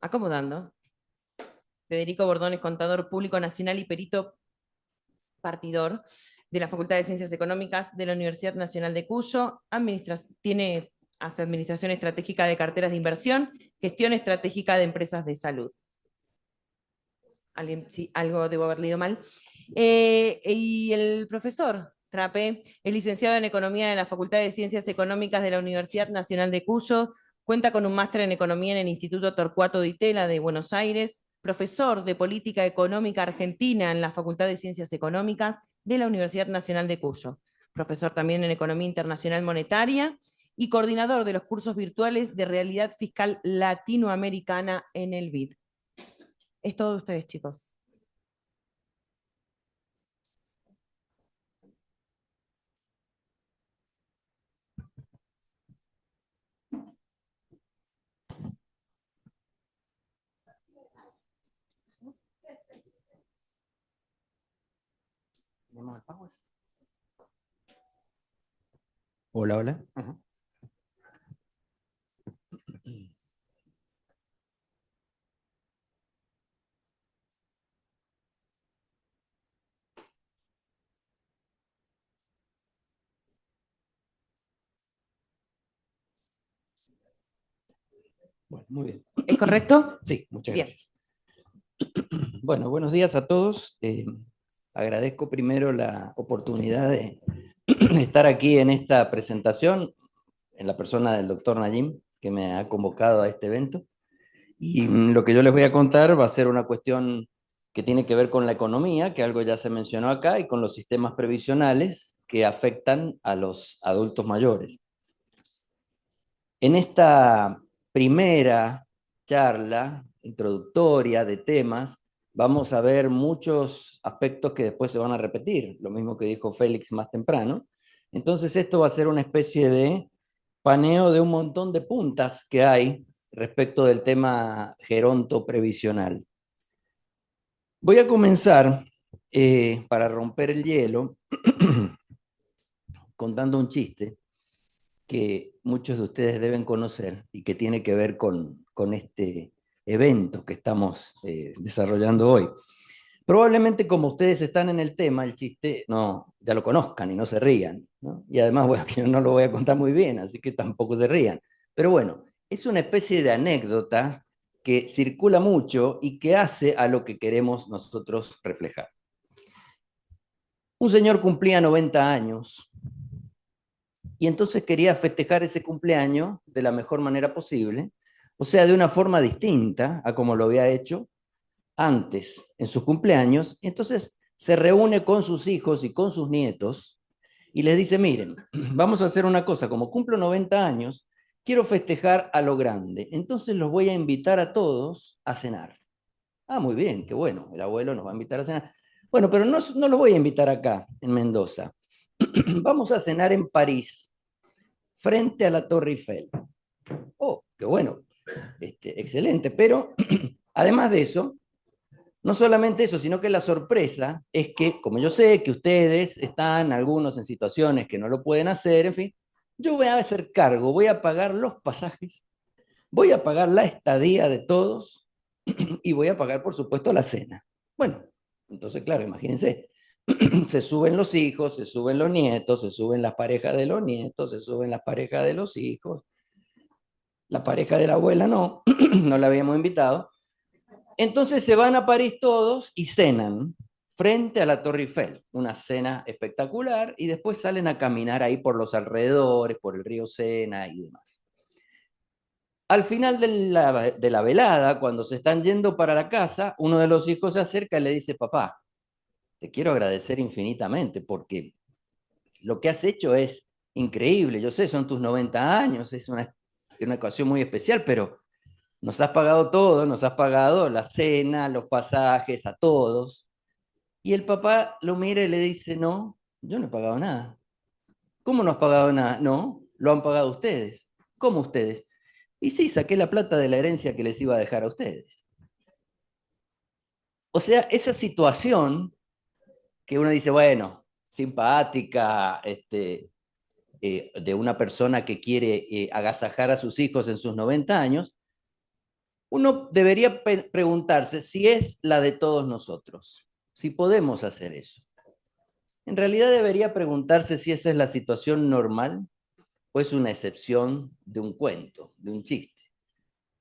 Acomodando. Federico Bordón es contador público nacional y perito partidor de la Facultad de Ciencias Económicas de la Universidad Nacional de Cuyo. Hace administración estratégica de carteras de inversión, gestión estratégica de empresas de salud. Sí, algo debo haber leído mal. Y el profesor Trape es licenciado en Economía de la Facultad de Ciencias Económicas de la Universidad Nacional de Cuyo, cuenta con un máster en Economía en el Instituto Torcuato Di Tella de Buenos Aires, profesor de Política Económica Argentina en la Facultad de Ciencias Económicas de la Universidad Nacional de Cuyo, profesor también en Economía Internacional Monetaria y coordinador de los cursos virtuales de Realidad Fiscal Latinoamericana en el BID. Es todo de ustedes, chicos. Hola, hola. Bueno, muy bien. ¿Es correcto? Sí, muchas Bien. gracias. Bueno, buenos días a todos. Agradezco primero la oportunidad de estar aquí en esta presentación, en la persona del doctor Nayim, que me ha convocado a este evento. Y lo que yo les voy a contar va a ser una cuestión que tiene que ver con la economía, que algo ya se mencionó acá, y con los sistemas previsionales que afectan a los adultos mayores. En esta primera charla introductoria de temas, vamos a ver muchos aspectos que después se van a repetir, lo mismo que dijo Félix más temprano. Entonces esto va a ser una especie de paneo de un montón de puntas que hay respecto del tema geronto previsional. Voy a comenzar, para romper el hielo, contando un chiste que muchos de ustedes deben conocer y que tiene que ver con este evento que estamos desarrollando hoy. Probablemente como ustedes están en el tema, el chiste no, ya lo conozcan y no se rían, ¿no? Y además, bueno, yo no lo voy a contar muy bien, así que tampoco se rían. Pero bueno, es una especie de anécdota que circula mucho y que hace a lo que queremos nosotros reflejar. Un señor cumplía 90 años y entonces quería festejar ese cumpleaños de la mejor manera posible, o sea, de una forma distinta a como lo había hecho antes en sus cumpleaños. Entonces se reúne con sus hijos y con sus nietos y les dice, miren, vamos a hacer una cosa, como cumplo 90 años, quiero festejar a lo grande, entonces los voy a invitar a todos a cenar. Ah, muy bien, qué bueno, el abuelo nos va a invitar a cenar. Bueno, pero no los voy a invitar acá, en Mendoza. Vamos a cenar en París, frente a la Torre Eiffel. Oh, qué bueno, excelente, pero además de eso, no solamente eso, sino que la sorpresa es que, como yo sé que ustedes están algunos en situaciones que no lo pueden hacer, en fin, yo voy a hacer cargo, voy a pagar los pasajes, voy a pagar la estadía de todos y voy a pagar, por supuesto, la cena. Bueno, entonces, claro, imagínense, se suben los hijos, se suben los nietos, se suben las parejas de los nietos, se suben las parejas de los hijos, la pareja de la abuela no, no la habíamos invitado. Entonces se van a París todos y cenan frente a la Torre Eiffel, una cena espectacular, y después salen a caminar ahí por los alrededores, por el río Sena y demás. Al final de la velada, cuando se están yendo para la casa, uno de los hijos se acerca y le dice, papá, te quiero agradecer infinitamente porque lo que has hecho es increíble. Yo sé, son tus 90 años, es una ocasión muy especial, pero nos has pagado todo, nos has pagado la cena, los pasajes, a todos. Y el papá lo mira y le dice, no, yo no he pagado nada. ¿Cómo no has pagado nada? No, lo han pagado ustedes. ¿Cómo ustedes? Y sí, saqué la plata de la herencia que les iba a dejar a ustedes. O sea, esa situación que uno dice, bueno, simpática, de una persona que quiere agasajar a sus hijos en sus 90 años, Uno debería preguntarse si es la de todos nosotros, si podemos hacer eso. En realidad debería preguntarse si esa es la situación normal o es una excepción de un cuento, de un chiste.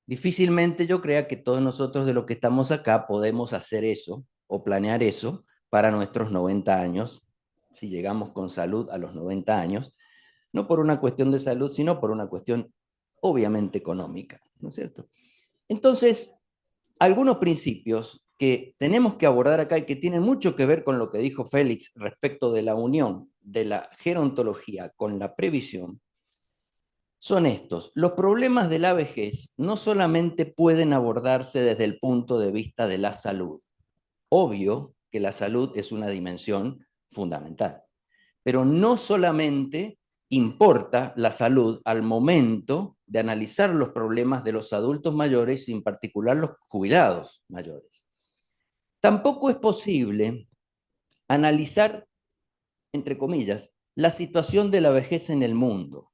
Difícilmente yo crea que todos nosotros de los que estamos acá podemos hacer eso o planear eso para nuestros 90 años, si llegamos con salud a los 90 años, no por una cuestión de salud, sino por una cuestión obviamente económica, ¿no es cierto? Entonces, algunos principios que tenemos que abordar acá y que tienen mucho que ver con lo que dijo Félix respecto de la unión de la gerontología con la previsión, son estos. Los problemas de la vejez no solamente pueden abordarse desde el punto de vista de la salud. Obvio que la salud es una dimensión fundamental, pero no solamente importa la salud al momento de analizar los problemas de los adultos mayores, y en particular los jubilados mayores. Tampoco es posible analizar, entre comillas, la situación de la vejez en el mundo,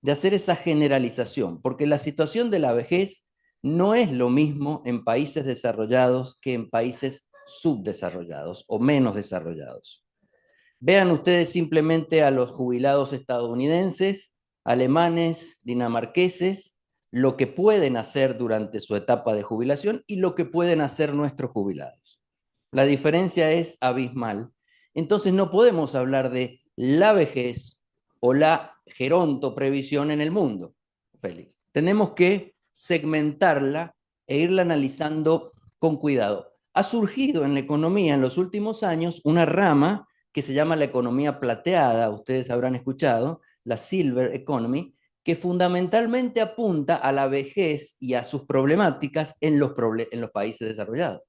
de hacer esa generalización, porque la situación de la vejez no es lo mismo en países desarrollados que en países subdesarrollados o menos desarrollados. Vean ustedes simplemente a los jubilados estadounidenses, alemanes, dinamarqueses, lo que pueden hacer durante su etapa de jubilación y lo que pueden hacer nuestros jubilados. La diferencia es abismal. Entonces no podemos hablar de la vejez o la gerontoprevisión en el mundo, Félix. Tenemos que segmentarla e irla analizando con cuidado. Ha surgido en la economía en los últimos años una rama que se llama la economía plateada, ustedes habrán escuchado, la Silver Economy, que fundamentalmente apunta a la vejez y a sus problemáticas en los países desarrollados.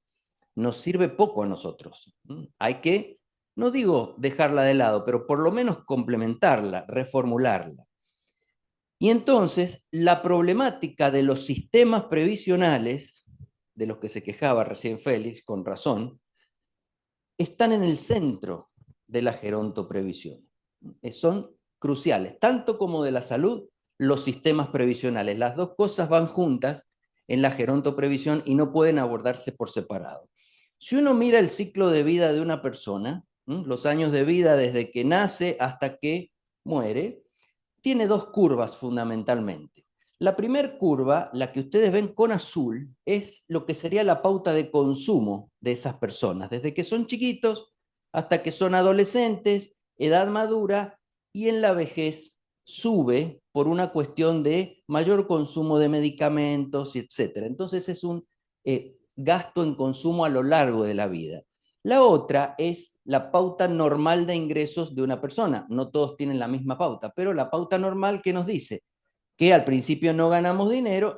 Nos sirve poco a nosotros. Hay que, no digo dejarla de lado, pero por lo menos complementarla, reformularla. Y entonces, la problemática de los sistemas previsionales, de los que se quejaba recién Félix, con razón, están en el centro de la gerontoprevisión. Son cruciales, tanto como de la salud, los sistemas previsionales. Las dos cosas van juntas en la gerontoprevisión y no pueden abordarse por separado. Si uno mira el ciclo de vida de una persona, los años de vida desde que nace hasta que muere, tiene dos curvas fundamentalmente. La primera curva, la que ustedes ven con azul, es lo que sería la pauta de consumo de esas personas, desde que son chiquitos hasta que son adolescentes, edad madura, y en la vejez sube por una cuestión de mayor consumo de medicamentos, etc. Entonces es un gasto en consumo a lo largo de la vida. La otra es la pauta normal de ingresos de una persona. No todos tienen la misma pauta, pero la pauta normal que nos dice que al principio no ganamos dinero,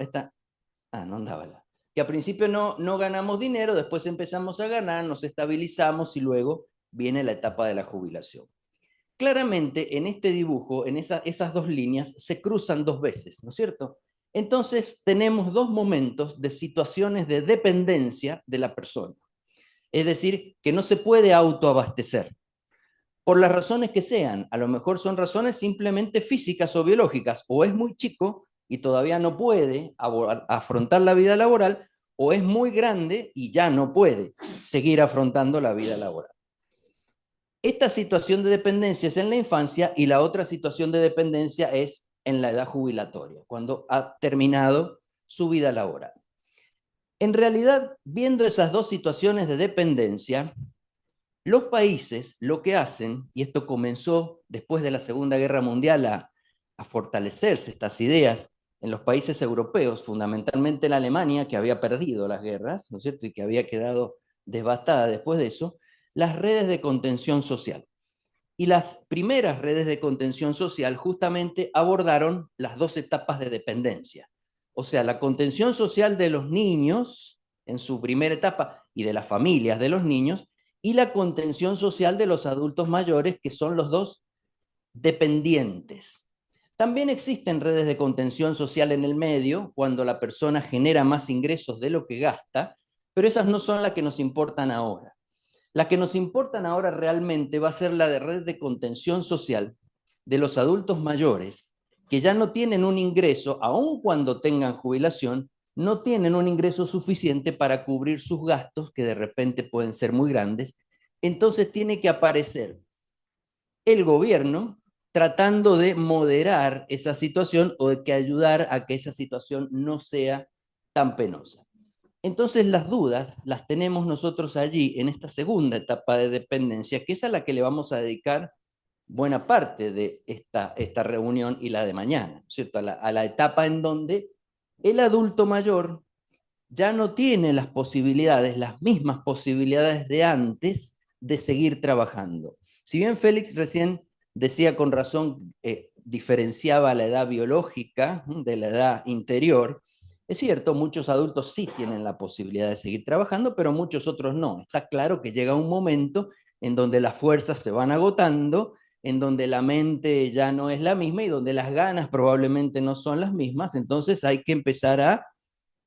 no andaba que al principio no ganamos dinero, después empezamos a ganar, nos estabilizamos y luego viene la etapa de la jubilación. Claramente en este dibujo, en esas dos líneas, se cruzan dos veces, ¿no es cierto? Entonces tenemos dos momentos de situaciones de dependencia de la persona. Es decir, que no se puede autoabastecer, por las razones que sean. A lo mejor son razones simplemente físicas o biológicas, o es muy chico y todavía no puede afrontar la vida laboral, o es muy grande y ya no puede seguir afrontando la vida laboral. Esta situación de dependencia es en la infancia y la otra situación de dependencia es en la edad jubilatoria, cuando ha terminado su vida laboral. En realidad, viendo esas dos situaciones de dependencia, los países lo que hacen, y esto comenzó después de la Segunda Guerra Mundial a fortalecerse estas ideas en los países europeos, fundamentalmente en Alemania, que había perdido las guerras, ¿no es cierto?, y que había quedado devastada después de eso, las redes de contención social. Y las primeras redes de contención social justamente abordaron las dos etapas de dependencia. O sea, la contención social de los niños en su primera etapa y de las familias de los niños, y la contención social de los adultos mayores, que son los dos dependientes. También existen redes de contención social en el medio, cuando la persona genera más ingresos de lo que gasta, pero esas no son las que nos importan ahora. La que nos importan ahora realmente va a ser la de red de contención social de los adultos mayores, que ya no tienen un ingreso, aun cuando tengan jubilación, no tienen un ingreso suficiente para cubrir sus gastos, que de repente pueden ser muy grandes. Entonces tiene que aparecer el gobierno tratando de moderar esa situación o de que ayudar a que esa situación no sea tan penosa. Entonces las dudas las tenemos nosotros allí en esta segunda etapa de dependencia, que es a la que le vamos a dedicar buena parte de esta reunión y la de mañana, ¿cierto? A la etapa en donde el adulto mayor ya no tiene las posibilidades, las mismas posibilidades de antes de seguir trabajando. Si bien Félix recién decía con razón, diferenciaba la edad biológica de la edad interior, es cierto, muchos adultos sí tienen la posibilidad de seguir trabajando, pero muchos otros no. Está claro que llega un momento en donde las fuerzas se van agotando, en donde la mente ya no es la misma y donde las ganas probablemente no son las mismas, entonces hay que empezar a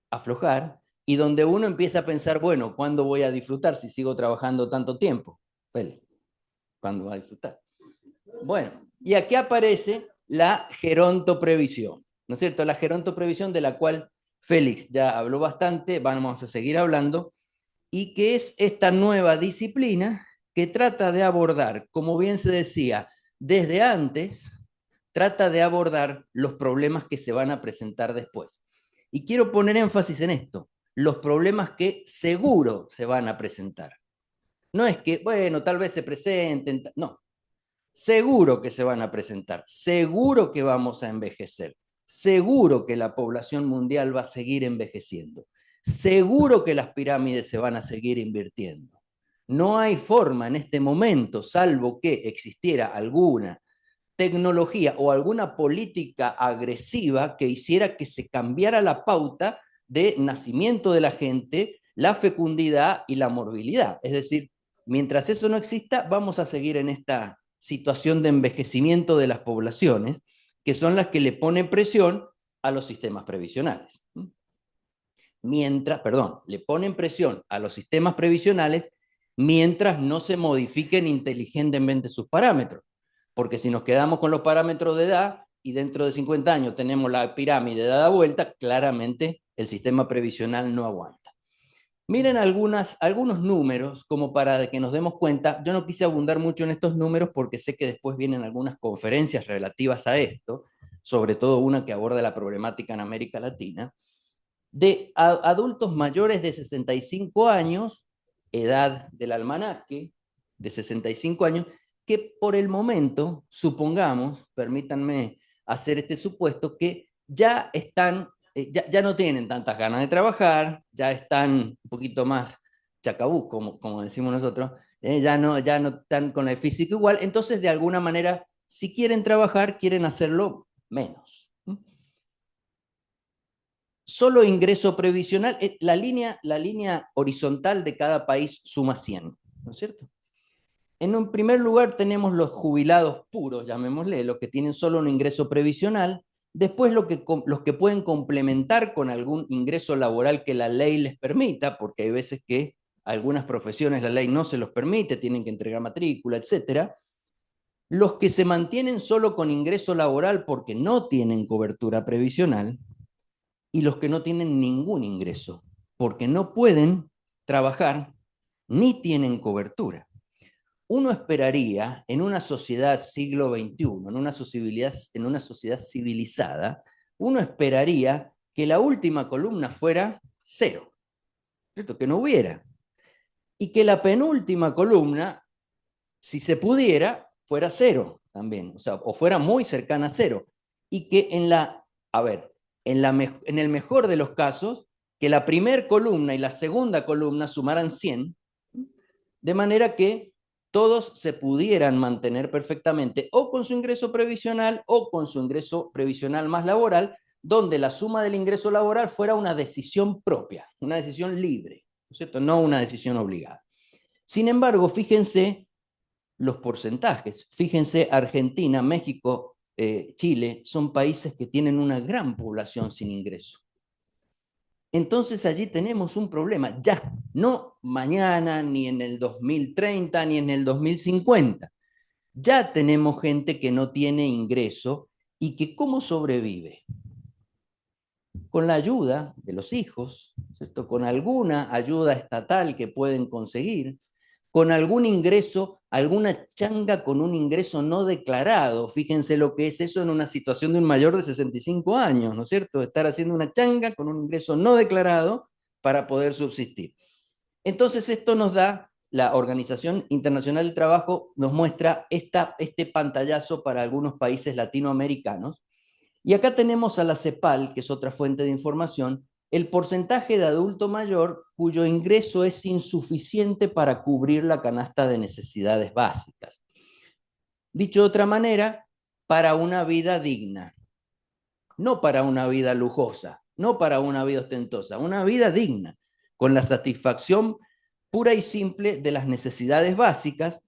aflojar y donde uno empieza a pensar, bueno, ¿cuándo voy a disfrutar si sigo trabajando tanto tiempo? Félix, ¿cuándo va a disfrutar? Bueno, y aquí aparece la gerontoprevisión, ¿no es cierto? La gerontoprevisión de la cual Félix ya habló bastante, vamos a seguir hablando, y que es esta nueva disciplina que trata de abordar, como bien se decía, desde antes, trata de abordar los problemas que se van a presentar después. Y quiero poner énfasis en esto, los problemas que seguro se van a presentar. No es que, bueno, tal vez se presenten, no, seguro que se van a presentar, seguro que vamos a envejecer, seguro que la población mundial va a seguir envejeciendo, seguro que las pirámides se van a seguir invirtiendo. No hay forma en este momento, salvo que existiera alguna tecnología o alguna política agresiva que hiciera que se cambiara la pauta de nacimiento de la gente, la fecundidad y la morbilidad. Es decir, mientras eso no exista, vamos a seguir en esta situación de envejecimiento de las poblaciones, que son las que le ponen presión a los sistemas previsionales. Le ponen presión a los sistemas previsionales mientras no se modifiquen inteligentemente sus parámetros. Porque si nos quedamos con los parámetros de edad y dentro de 50 años tenemos la pirámide dada vuelta, claramente el sistema previsional no aguanta. Miren algunos números como para que nos demos cuenta. Yo no quise abundar mucho en estos números porque sé que después vienen algunas conferencias relativas a esto, sobre todo una que aborda la problemática en América Latina, de adultos mayores de 65 años, edad del almanaque, de 65 años, que por el momento, supongamos, permítanme hacer este supuesto, que ya están, ya no tienen tantas ganas de trabajar, ya están un poquito más chacabú, como decimos nosotros, ya no están con el físico igual, entonces de alguna manera, si quieren trabajar, quieren hacerlo menos. Solo ingreso previsional, la línea horizontal de cada país suma 100, ¿no es cierto? En un primer lugar tenemos los jubilados puros, llamémosle, los que tienen solo un ingreso previsional. Después los que pueden complementar con algún ingreso laboral que la ley les permita, porque hay veces que algunas profesiones la ley no se los permite, tienen que entregar matrícula, etc. Los que se mantienen solo con ingreso laboral porque no tienen cobertura previsional, y los que no tienen ningún ingreso, porque no pueden trabajar ni tienen cobertura. Uno esperaría en una sociedad siglo XXI, en una sociedad civilizada, uno esperaría que la última columna fuera cero, ¿cierto? Que no hubiera. Y que la penúltima columna, si se pudiera, fuera cero también, o sea, o fuera muy cercana a cero. Y que en el mejor de los casos, que la primera columna y la segunda columna sumaran 100, de manera que todos se pudieran mantener perfectamente o con su ingreso previsional o con su ingreso previsional más laboral, donde la suma del ingreso laboral fuera una decisión propia, una decisión libre, ¿no es cierto? No una decisión obligada. Sin embargo, fíjense los porcentajes. Fíjense, Argentina, México, Chile, son países que tienen una gran población sin ingreso. Entonces allí tenemos un problema, ya, no mañana, ni en el 2030, ni en el 2050. Ya tenemos gente que no tiene ingreso y que ¿cómo sobrevive? con la ayuda de los hijos, ¿cierto? Con alguna ayuda estatal que pueden conseguir, con algún ingreso, alguna changa con un ingreso no declarado. Fíjense lo que es eso en una situación de un mayor de 65 años, ¿no es cierto? Estar haciendo una changa con un ingreso no declarado para poder subsistir. Entonces esto nos da, la Organización Internacional del Trabajo nos muestra este pantallazo para algunos países latinoamericanos. Y acá tenemos a la CEPAL, que es otra fuente de información, el porcentaje de adulto mayor cuyo ingreso es insuficiente para cubrir la canasta de necesidades básicas. Dicho de otra manera, para una vida digna, no para una vida lujosa, no para una vida ostentosa, una vida digna, con la satisfacción pura y simple de las necesidades básicas.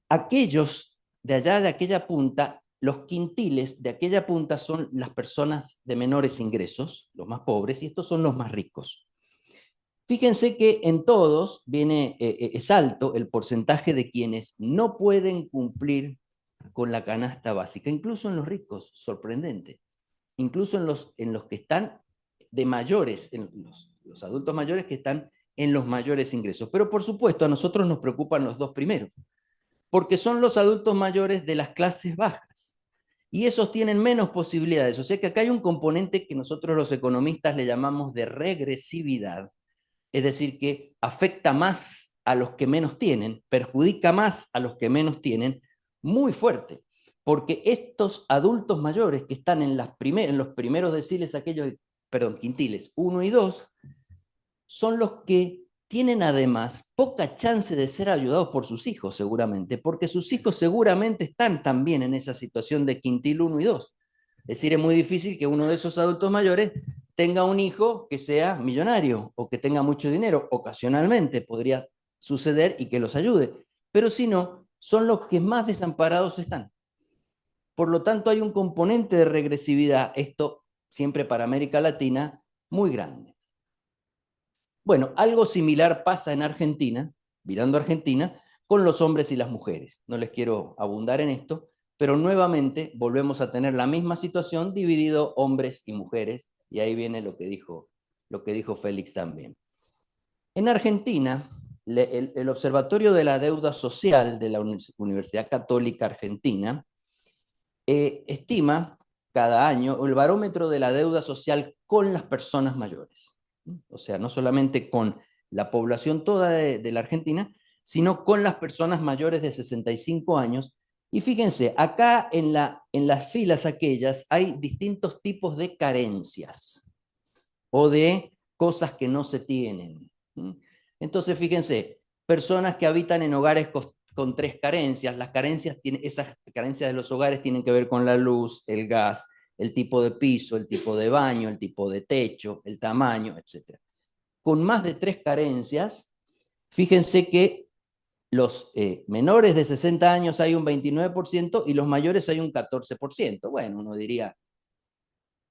Aquellos de allá, de aquella punta, los quintiles de aquella punta son las personas de menores ingresos, los más pobres, y estos son los más ricos. Fíjense que en todos es alto el porcentaje de quienes no pueden cumplir con la canasta básica, incluso en los ricos, sorprendente. Incluso en los que están de mayores, en los adultos mayores que están en los mayores ingresos. Pero por supuesto, a nosotros nos preocupan los dos primeros, porque son los adultos mayores de las clases bajas. Y esos tienen menos posibilidades. O sea que acá hay un componente que nosotros los economistas le llamamos de regresividad, es decir, que afecta más a los que menos tienen, perjudica más a los que menos tienen, muy fuerte. Porque estos adultos mayores que están en los primeros deciles, quintiles 1 y 2, son los que tienen además poca chance de ser ayudados por sus hijos, seguramente, porque sus hijos seguramente están también en esa situación de quintil 1 y 2. Es decir, es muy difícil que uno de esos adultos mayores tenga un hijo que sea millonario o que tenga mucho dinero. Ocasionalmente podría suceder y que los ayude, pero si no, son los que más desamparados están. Por lo tanto, hay un componente de regresividad, esto siempre para América Latina, muy grande. Bueno, algo similar pasa en Argentina, mirando a Argentina, con los hombres y las mujeres. No les quiero abundar en esto, pero nuevamente volvemos a tener la misma situación, dividido hombres y mujeres, y ahí viene lo que dijo Félix también. En Argentina, el Observatorio de la Deuda Social de la Universidad Católica Argentina estima cada año el barómetro de la deuda social con las personas mayores. O sea, no solamente con la población toda de la Argentina, sino con las personas mayores de 65 años. Y fíjense, acá en las filas aquellas hay distintos tipos de carencias o de cosas que no se tienen. Entonces, fíjense, personas que habitan en hogares con 3 carencias, esas carencias de los hogares tienen que ver con la luz, el gas, el tipo de piso, el tipo de baño, el tipo de techo, el tamaño, etc. Con más de 3 carencias, fíjense que los menores de 60 años hay un 29% y los mayores hay un 14%. Bueno, uno diría,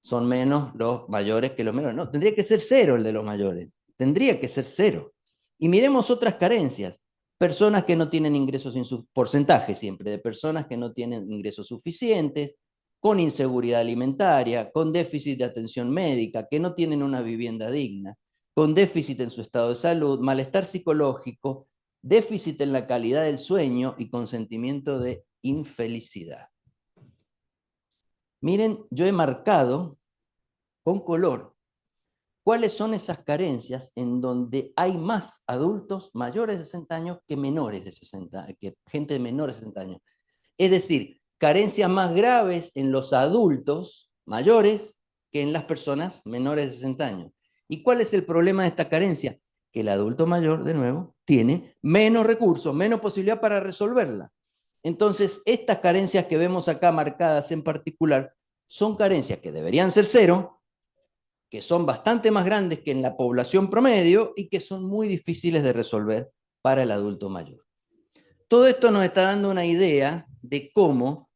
son menos los mayores que los menores. No, tendría que ser 0 el de los mayores. Tendría que ser 0. Y miremos otras carencias. Personas que no tienen ingresos, porcentaje siempre, de personas que no tienen ingresos suficientes, con inseguridad alimentaria, con déficit de atención médica, que no tienen una vivienda digna, con déficit en su estado de salud, malestar psicológico, déficit en la calidad del sueño y con sentimiento de infelicidad. Miren, yo he marcado con color cuáles son esas carencias en donde hay más adultos mayores de 60 años que menores de 60, que gente de menores de 60 años. Es decir, carencias más graves en los adultos mayores que en las personas menores de 60 años. ¿Y cuál es el problema de esta carencia? Que el adulto mayor, de nuevo, tiene menos recursos, menos posibilidad para resolverla. Entonces, estas carencias que vemos acá marcadas en particular son carencias que deberían ser 0, que son bastante más grandes que en la población promedio y que son muy difíciles de resolver para el adulto mayor. Todo esto nos está dando una idea de cómo,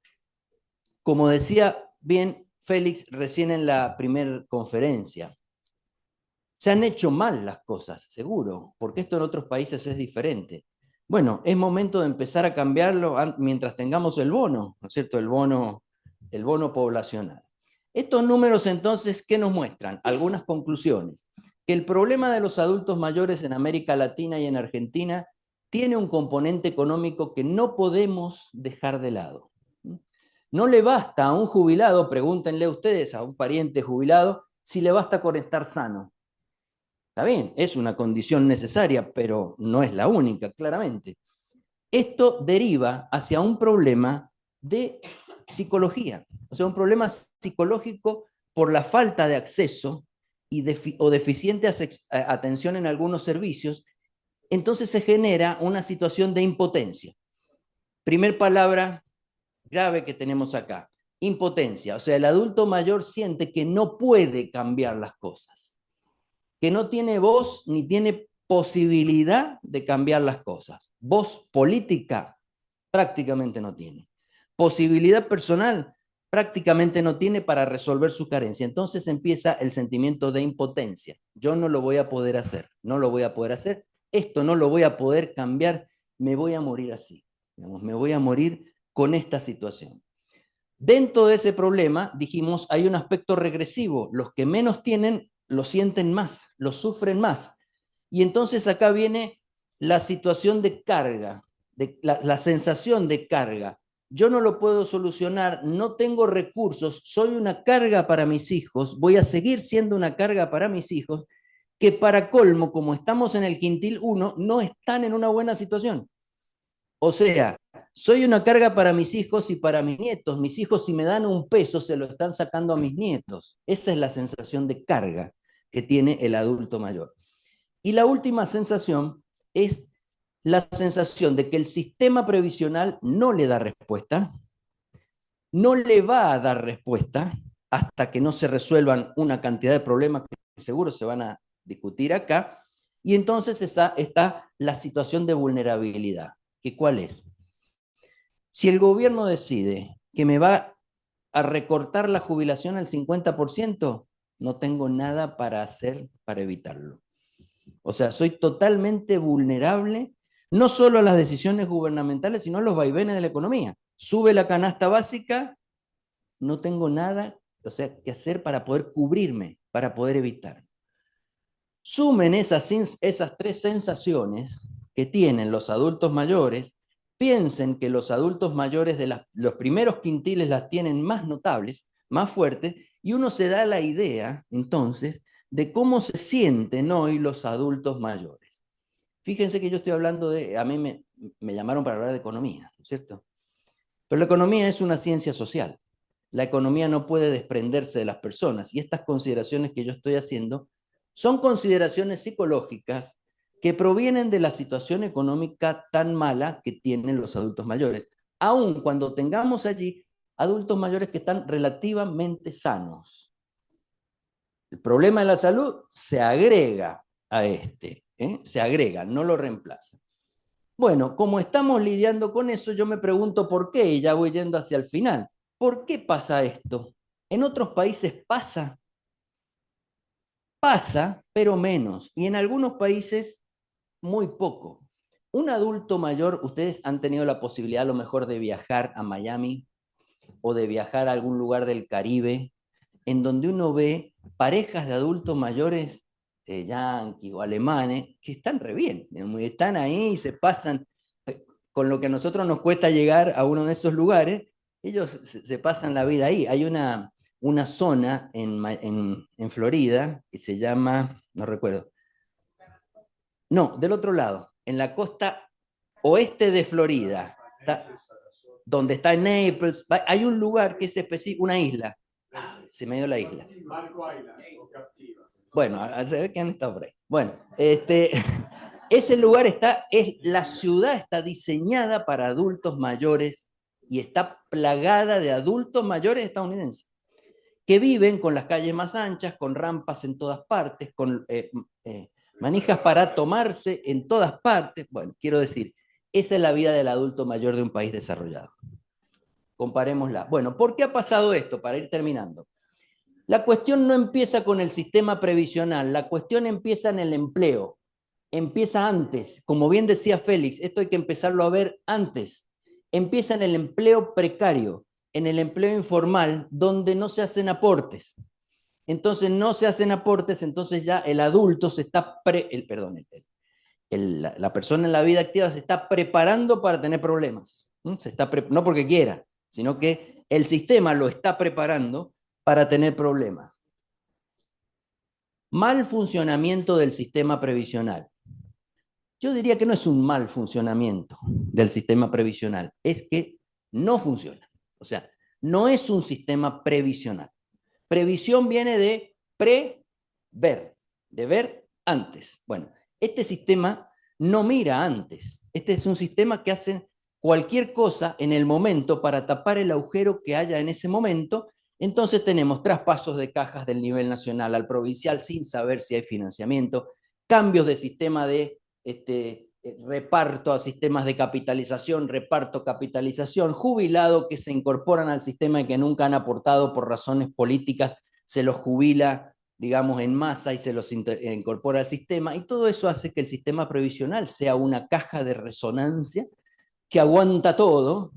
como decía bien Félix recién en la primera conferencia, se han hecho mal las cosas, seguro, porque esto en otros países es diferente. Bueno, es momento de empezar a cambiarlo mientras tengamos el bono, ¿no es cierto? El bono poblacional. Estos números entonces, ¿qué nos muestran? Algunas conclusiones. Que el problema de los adultos mayores en América Latina y en Argentina tiene un componente económico que no podemos dejar de lado. No le basta a un jubilado, pregúntenle ustedes a un pariente jubilado, si le basta con estar sano. Está bien, es una condición necesaria, pero no es la única, claramente. Esto deriva hacia un problema de psicología, o sea, un problema psicológico por la falta de acceso o deficiente atención en algunos servicios. Entonces se genera una situación de impotencia. Primer palabra grave que tenemos acá, impotencia. O sea, el adulto mayor siente que no puede cambiar las cosas, que no tiene voz ni tiene posibilidad de cambiar las cosas. Voz política prácticamente no tiene. Posibilidad personal prácticamente no tiene para resolver su carencia. Entonces empieza el sentimiento de impotencia. Yo no lo voy a poder hacer, no lo voy a poder hacer, esto no lo voy a poder cambiar, me voy a morir así. Digamos, me voy a morir con esta situación. Dentro de ese problema, dijimos, hay un aspecto regresivo. Los que menos tienen lo sienten más, lo sufren más. Y entonces acá viene la situación de carga, la sensación de carga. Yo no lo puedo solucionar, no tengo recursos, soy una carga para mis hijos, voy a seguir siendo una carga para mis hijos, que para colmo, como estamos en el quintil 1, no están en una buena situación. O sea, soy una carga para mis hijos y para mis nietos. Mis hijos, si me dan un peso, se lo están sacando a mis nietos. Esa es la sensación de carga que tiene el adulto mayor. Y la última sensación es la sensación de que el sistema previsional no le da respuesta, no le va a dar respuesta hasta que no se resuelvan una cantidad de problemas que seguro se van a discutir acá, y entonces está la situación de vulnerabilidad. ¿Que cuál es? Si el gobierno decide que me va a recortar la jubilación al 50%, no tengo nada para hacer para evitarlo. O sea, soy totalmente vulnerable, no solo a las decisiones gubernamentales, sino a los vaivenes de la economía. Sube la canasta básica, no tengo nada, o sea, que hacer para poder cubrirme, para poder evitar. Sumen esas tres sensaciones que tienen los adultos mayores, piensen que los adultos mayores de los primeros quintiles las tienen más notables, más fuertes, y uno se da la idea, entonces, de cómo se sienten hoy los adultos mayores. Fíjense que yo estoy hablando a mí me llamaron para hablar de economía, ¿no es cierto? Pero la economía es una ciencia social. La economía no puede desprenderse de las personas, y estas consideraciones que yo estoy haciendo son consideraciones psicológicas que provienen de la situación económica tan mala que tienen los adultos mayores, aun cuando tengamos allí adultos mayores que están relativamente sanos. El problema de la salud se agrega a se agrega, no lo reemplaza. Bueno, como estamos lidiando con eso, yo me pregunto por qué, y ya voy yendo hacia el final. ¿Por qué pasa esto? En otros países pasa, pero menos, y en algunos países muy poco. Un adulto mayor, ustedes han tenido la posibilidad a lo mejor de viajar a Miami o de viajar a algún lugar del Caribe, en donde uno ve parejas de adultos mayores, yanquis o alemanes, que están re bien, están ahí y se pasan, con lo que a nosotros nos cuesta llegar a uno de esos lugares, ellos se pasan la vida ahí. Hay una zona en Florida que se llama, no recuerdo, no, del otro lado, en la costa oeste de Florida, donde está Naples, hay un lugar que es específico, una isla. Se me dio la isla. Bueno, se ve que han estado por ahí. Bueno, ese lugar la ciudad está diseñada para adultos mayores y está plagada de adultos mayores estadounidenses que viven con las calles más anchas, con rampas en todas partes, con manijas para tomarse en todas partes. Bueno, quiero decir, esa es la vida del adulto mayor de un país desarrollado. Comparémosla. Bueno, ¿por qué ha pasado esto? Para ir terminando. La cuestión no empieza con el sistema previsional, la cuestión empieza en el empleo. Empieza antes. Como bien decía Félix, esto hay que empezarlo a ver antes. Empieza en el empleo precario. en el empleo informal donde no se hacen aportes. Entonces no se hacen aportes, entonces ya el adulto se está, la persona en la vida activa se está preparando para tener problemas. No porque quiera, sino que el sistema lo está preparando para tener problemas. Mal funcionamiento del sistema previsional. Yo diría que no es un mal funcionamiento del sistema previsional, es que no funciona. O sea, no es un sistema previsional. Previsión viene de prever, de ver antes. Bueno, este sistema no mira antes. Este es un sistema que hace cualquier cosa en el momento para tapar el agujero que haya en ese momento. Entonces tenemos traspasos de cajas del nivel nacional al provincial sin saber si hay financiamiento, cambios de sistema de reparto a sistemas de capitalización, reparto, capitalización, jubilados que se incorporan al sistema y que nunca han aportado por razones políticas, se los jubila, digamos, en masa y se los incorpora al sistema, y todo eso hace que el sistema previsional sea una caja de resonancia que aguanta todo,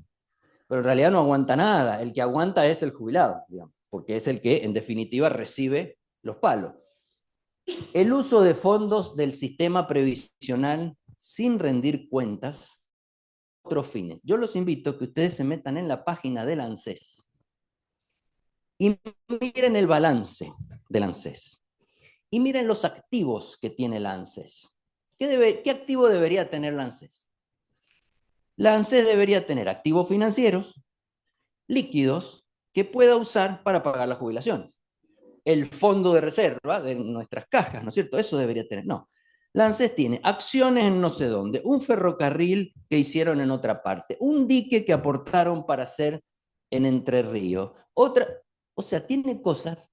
pero en realidad no aguanta nada. El que aguanta es el jubilado, digamos, porque es el que, en definitiva, recibe los palos. El uso de fondos del sistema previsional sin rendir cuentas, otros fines. Yo los invito a que ustedes se metan en la página del ANSES y miren el balance del ANSES. Y miren los activos que tiene la ANSES. ¿Qué activo debería tener la ANSES? La ANSES debería tener activos financieros, líquidos, que pueda usar para pagar las jubilaciones. El fondo de reserva de nuestras cajas, ¿no es cierto? Eso debería tener. No. La ANSES tiene acciones en no sé dónde, un ferrocarril que hicieron en otra parte, un dique que aportaron para hacer en Entre Ríos, o sea, tiene cosas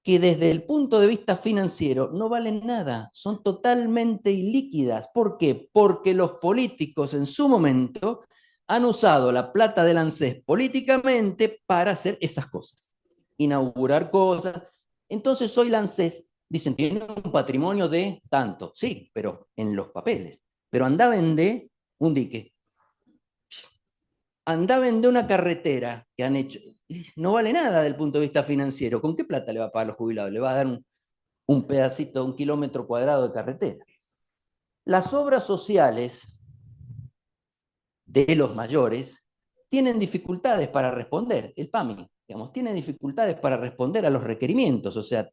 que desde el punto de vista financiero no valen nada, son totalmente ilíquidas. ¿Por qué? Porque los políticos en su momento han usado la plata del ANSES políticamente para hacer esas cosas, inaugurar cosas. Entonces hoy la ANSES, dicen, tiene un patrimonio de tanto, sí, pero en los papeles. Pero anda a vender un dique, anda a vender una carretera que han hecho, no vale nada del punto de vista financiero. ¿Con qué plata le va a pagar a los jubilados? Le va a dar un pedacito, un kilómetro cuadrado de carretera. Las obras sociales de los mayores tienen dificultades para responder, el PAMI, digamos, tiene dificultades para responder a los requerimientos, o sea,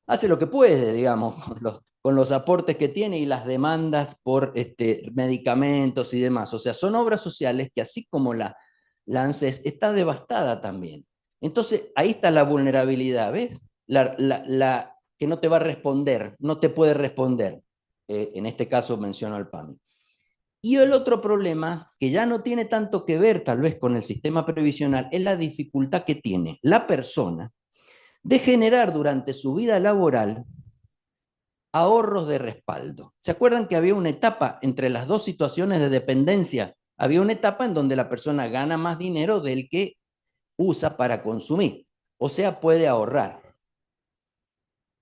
hace lo que puede, digamos, con los aportes que tiene y las demandas por medicamentos y demás. O sea, son obras sociales que así como la ANSES está devastada también. Entonces, ahí está la vulnerabilidad, ¿ves? Que no te va a responder, no te puede responder. En este caso menciono al PAMI. Y el otro problema, que ya no tiene tanto que ver tal vez con el sistema previsional, es la dificultad que tiene la persona de generar durante su vida laboral ahorros de respaldo. ¿Se acuerdan que había una etapa entre las dos situaciones de dependencia? Había una etapa en donde la persona gana más dinero del que usa para consumir, o sea, puede ahorrar.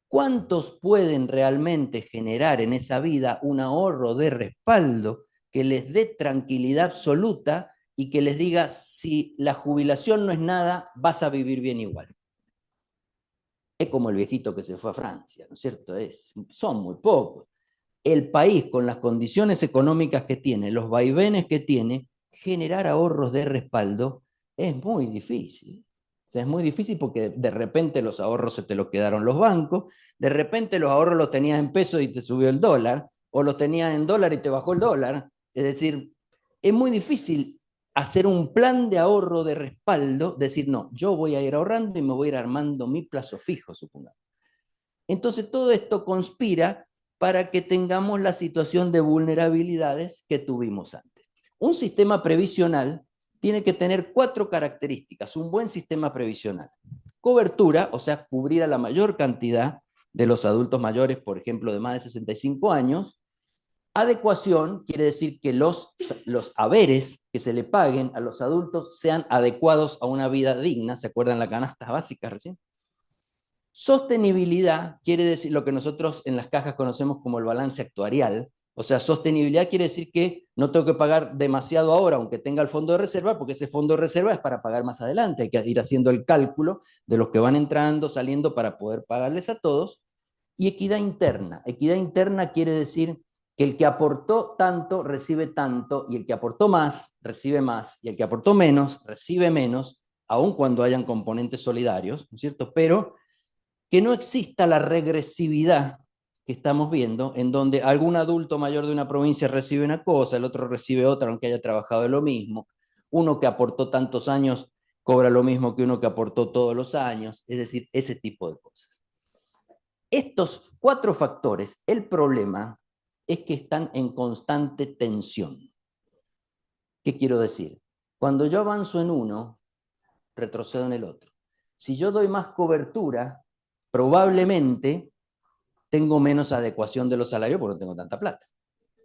¿Cuántos pueden realmente generar en esa vida un ahorro de respaldo que les dé tranquilidad absoluta y que les diga, si la jubilación no es nada, vas a vivir bien igual? Es como el viejito que se fue a Francia, ¿no es cierto? Son muy pocos. El país, con las condiciones económicas que tiene, los vaivenes que tiene, generar ahorros de respaldo es muy difícil. O sea, es muy difícil porque de repente los ahorros se te los quedaron los bancos, de repente los ahorros los tenías en pesos y te subió el dólar, o los tenías en dólar y te bajó el dólar. Es decir, es muy difícil hacer un plan de ahorro de respaldo, decir, no, yo voy a ir ahorrando y me voy a ir armando mi plazo fijo, supongamos. Entonces todo esto conspira para que tengamos la situación de vulnerabilidades que tuvimos antes. Un sistema previsional tiene que tener 4 características, un buen sistema previsional. Cobertura, o sea, cubrir a la mayor cantidad de los adultos mayores, por ejemplo, de más de 65 años. Adecuación quiere decir que los haberes que se le paguen a los adultos sean adecuados a una vida digna. ¿Se acuerdan la canasta básica recién? Sostenibilidad quiere decir lo que nosotros en las cajas conocemos como el balance actuarial, O sea, sostenibilidad quiere decir que no tengo que pagar demasiado ahora, aunque tenga el fondo de reserva, porque ese fondo de reserva es para pagar más adelante. Hay que ir haciendo el cálculo de los que van entrando, saliendo para poder pagarles a todos. Y equidad interna. Equidad interna quiere decir que el que aportó tanto recibe tanto, y el que aportó más recibe más, y el que aportó menos recibe menos, aun cuando hayan componentes solidarios, ¿no es cierto? Pero que no exista la regresividad que estamos viendo, en donde algún adulto mayor de una provincia recibe una cosa, el otro recibe otra, aunque haya trabajado en lo mismo. Uno que aportó tantos años cobra lo mismo que uno que aportó todos los años, es decir, ese tipo de cosas. Estos 4 factores, el problema es que están en constante tensión. ¿Qué quiero decir? Cuando yo avanzo en uno, retrocedo en el otro. Si yo doy más cobertura, probablemente tengo menos adecuación de los salarios porque no tengo tanta plata.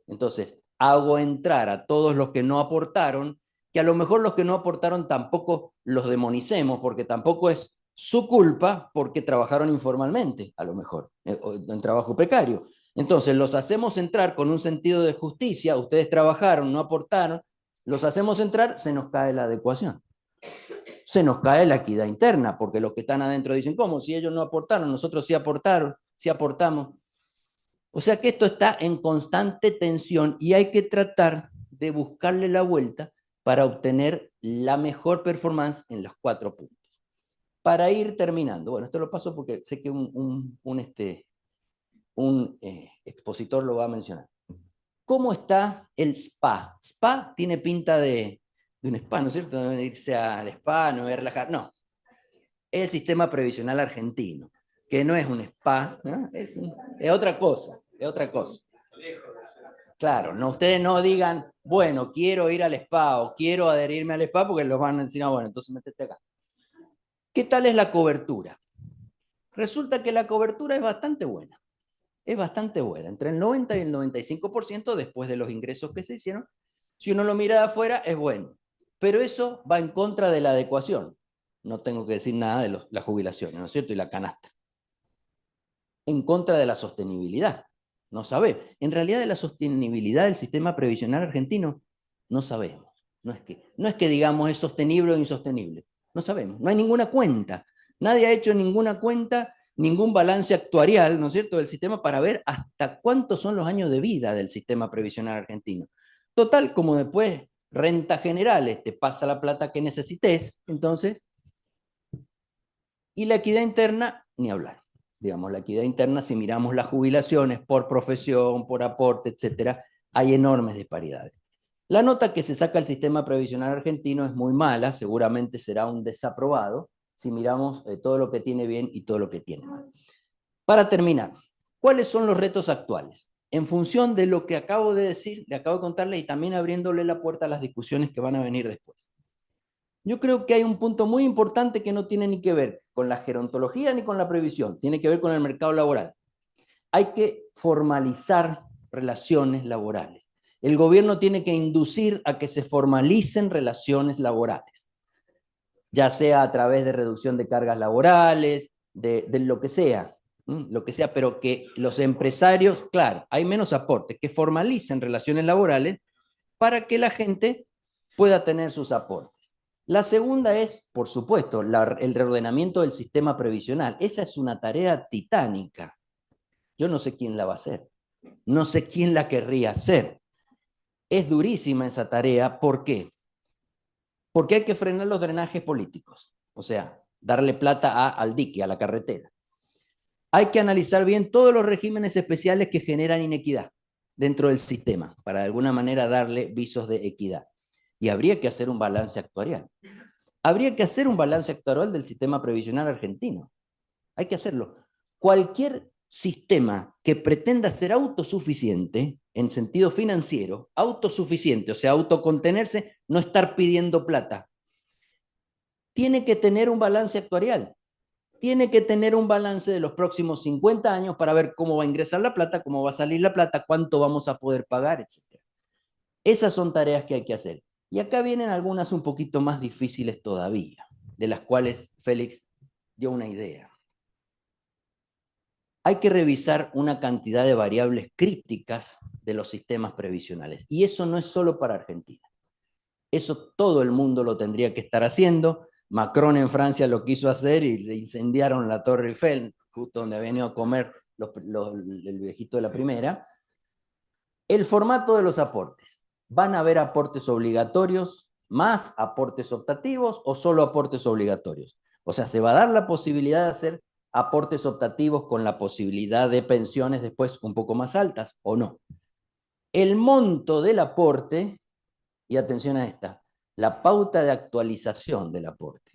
Entonces, hago entrar a todos los que no aportaron, que a lo mejor los que no aportaron tampoco los demonicemos, porque tampoco es su culpa porque trabajaron informalmente, a lo mejor, en trabajo precario. Entonces, los hacemos entrar con un sentido de justicia, ustedes trabajaron, no aportaron, los hacemos entrar, se nos cae la adecuación. Se nos cae la equidad interna, porque los que están adentro dicen, ¿cómo? Si ellos no aportaron, nosotros sí aportaron, sí aportamos. O sea que esto está en constante tensión y hay que tratar de buscarle la vuelta para obtener la mejor performance en los 4 puntos. Para ir terminando, bueno, esto lo paso porque sé que un expositor lo va a mencionar. ¿Cómo está el SPA? SPA tiene pinta de un spa, ¿no es cierto? De irse al spa, no voy a relajar. No, es el sistema previsional argentino, que no es un spa, ¿no? Es otra cosa, es otra cosa. Claro, no, ustedes no digan, bueno, quiero ir al spa o quiero adherirme al spa porque los van a decir, no, bueno, entonces métete acá. ¿Qué tal es la cobertura? Resulta que la cobertura es bastante buena. Es bastante buena, entre el 90 y el 95% después de los ingresos que se hicieron. Si uno lo mira de afuera, es bueno. Pero eso va en contra de la adecuación. No tengo que decir nada de la jubilación, ¿no es cierto? Y la canasta. En contra de la sostenibilidad. No sabemos. En realidad, de la sostenibilidad del sistema previsional argentino, no sabemos. No es que digamos es sostenible o insostenible. No sabemos. No hay ninguna cuenta. Nadie ha hecho ninguna cuenta, ningún balance actuarial, ¿no es cierto?, del sistema para ver hasta cuántos son los años de vida del sistema previsional argentino. Total, como después renta generales, te pasa la plata que necesites, entonces, y la equidad interna, ni hablar. Digamos, la equidad interna, si miramos las jubilaciones por profesión, por aporte, etcétera, hay enormes disparidades. La nota que se saca el sistema previsional argentino es muy mala, seguramente será un desaprobado, si miramos todo lo que tiene bien y todo lo que tiene mal. Para terminar, ¿cuáles son los retos actuales? En función de lo que acabo de decir, le acabo de contarle, y también abriéndole la puerta a las discusiones que van a venir después. Yo creo que hay un punto muy importante que no tiene ni que ver con la gerontología ni con la previsión, tiene que ver con el mercado laboral. Hay que formalizar relaciones laborales. El gobierno tiene que inducir a que se formalicen relaciones laborales, ya sea a través de reducción de cargas laborales, de lo que sea, pero que los empresarios, claro, hay menos aportes, que formalicen relaciones laborales para que la gente pueda tener sus aportes. La segunda es, por supuesto, el reordenamiento del sistema previsional. Esa es una tarea titánica. Yo no sé quién la va a hacer. No sé quién la querría hacer. Es durísima esa tarea. ¿Por qué? Porque hay que frenar los drenajes políticos. O sea, darle plata al dique, a la carretera. Hay que analizar bien todos los regímenes especiales que generan inequidad dentro del sistema, para de alguna manera darle visos de equidad. Y habría que hacer un balance actuarial. Habría que hacer un balance actuarial del sistema previsional argentino. Hay que hacerlo. Cualquier sistema que pretenda ser autosuficiente en sentido financiero, autosuficiente, o sea, autocontenerse, no estar pidiendo plata, tiene que tener un balance actuarial. Tiene que tener un balance de los próximos 50 años para ver cómo va a ingresar la plata, cómo va a salir la plata, cuánto vamos a poder pagar, etc. Esas son tareas que hay que hacer. Y acá vienen algunas un poquito más difíciles todavía, de las cuales Félix dio una idea. Hay que revisar una cantidad de variables críticas de los sistemas previsionales. Y eso no es solo para Argentina. Eso todo el mundo lo tendría que estar haciendo. Macron en Francia lo quiso hacer y le incendiaron la Torre Eiffel, justo donde había venido a comer el viejito de la primera. El formato de los aportes. ¿Van a haber aportes obligatorios, más aportes optativos o solo aportes obligatorios? O sea, ¿se va a dar la posibilidad de hacer aportes optativos con la posibilidad de pensiones después un poco más altas o no? El monto del aporte, y atención a esta, la pauta de actualización del aporte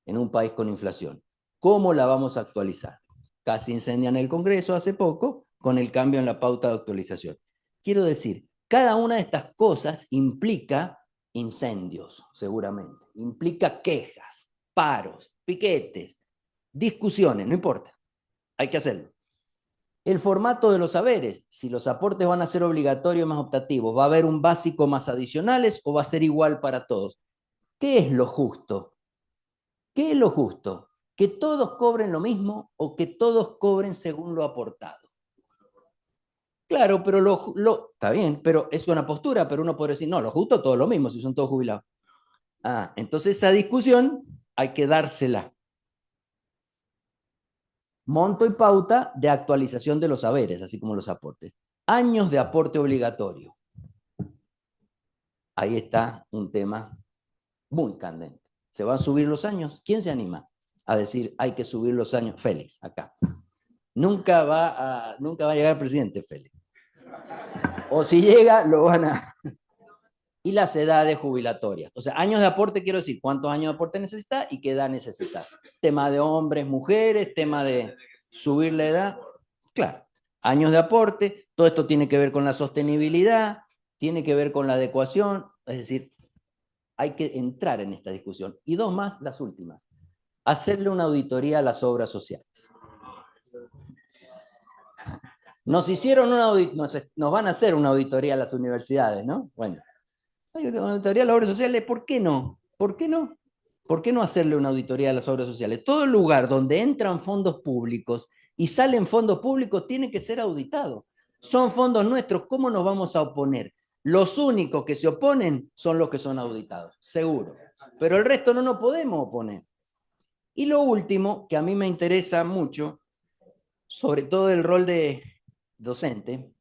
en un país con inflación. ¿Cómo la vamos a actualizar? Casi incendian el Congreso hace poco con el cambio en la pauta de actualización. Quiero decir, cada una de estas cosas implica incendios, seguramente. Implica quejas, paros, piquetes, discusiones, no importa. Hay que hacerlo. El formato de los saberes, si los aportes van a ser obligatorios más optativos, ¿va a haber un básico más adicionales o va a ser igual para todos? ¿Qué es lo justo? ¿Qué es lo justo? ¿Que todos cobren lo mismo o que todos cobren según lo aportado? Claro, pero está bien, pero es una postura, pero uno podría decir, no, lo justo todo lo mismo, si son todos jubilados. Ah, entonces esa discusión hay que dársela. Monto y pauta de actualización de los saberes, así como los aportes. Años de aporte obligatorio. Ahí está un tema muy candente. ¿Se van a subir los años? ¿Quién se anima a decir hay que subir los años? Félix, acá. Nunca va a llegar el presidente Félix. O si llega, lo van a... Y las edades jubilatorias. O sea, años de aporte, quiero decir, cuántos años de aporte necesitas y qué edad necesitas. Tema de hombres, mujeres, tema de subir la edad. Claro, años de aporte, todo esto tiene que ver con la sostenibilidad, tiene que ver con la adecuación, es decir, hay que entrar en esta discusión. Y dos más, las últimas. Hacerle una auditoría a las obras sociales. Nos van a hacer una auditoría a las universidades, ¿no? Bueno, hay una auditoría a las obras sociales, ¿por qué no? ¿Por qué no? ¿Por qué no hacerle una auditoría a las obras sociales? Todo lugar donde entran fondos públicos y salen fondos públicos tiene que ser auditado. Son fondos nuestros, ¿cómo nos vamos a oponer? Los únicos que se oponen son los que son auditados, seguro. Pero el resto no nos podemos oponer. Y lo último, que a mí me interesa mucho, sobre todo el rol de docente,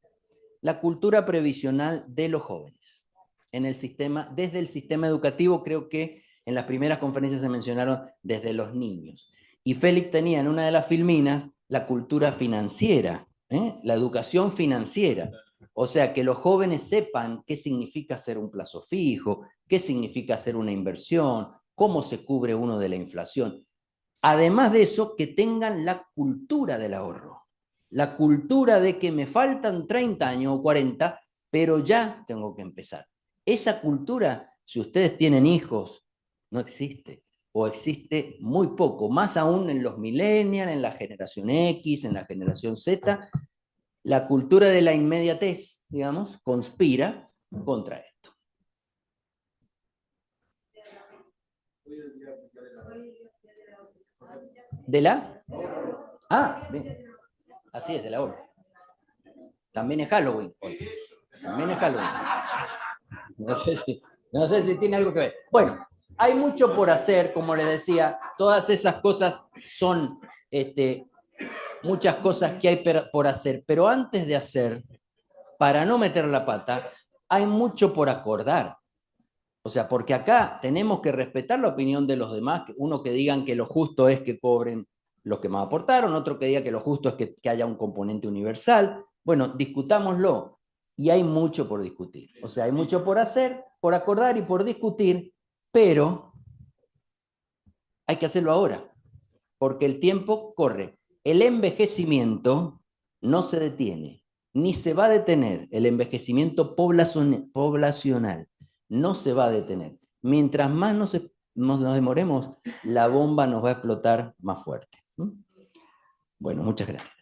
la cultura previsional de los jóvenes. En el sistema, desde el sistema educativo, creo que en las primeras conferencias se mencionaron desde los niños. Y Félix tenía en una de las filminas la cultura financiera, la educación financiera. O sea, que los jóvenes sepan qué significa hacer un plazo fijo, qué significa hacer una inversión, cómo se cubre uno de la inflación. Además de eso, que tengan la cultura del ahorro. La cultura de que me faltan 30 años o 40, pero ya tengo que empezar. Esa cultura, si ustedes tienen hijos, no existe. O existe muy poco, más aún en los millennials, en la generación X, en la generación Z. La cultura de la inmediatez, digamos, conspira contra esto. ¿De la? Ah, bien. Así es, de la obra. También es Halloween hoy. También es Halloween. No sé si tiene algo que ver. Bueno, hay mucho por hacer, como les decía, todas esas cosas son muchas cosas que hay por hacer, pero antes de hacer, para no meter la pata, hay mucho por acordar. O sea, porque acá tenemos que respetar la opinión de los demás, uno que digan que lo justo es que cobren los que más aportaron, otro que diga que lo justo es que haya un componente universal. Bueno, discutámoslo. Y hay mucho por discutir. O sea, hay mucho por hacer, por acordar y por discutir, pero hay que hacerlo ahora, porque el tiempo corre. El envejecimiento no se detiene, ni se va a detener. El envejecimiento poblacional no se va a detener. Mientras más nos demoremos, la bomba nos va a explotar más fuerte. Bueno, muchas gracias.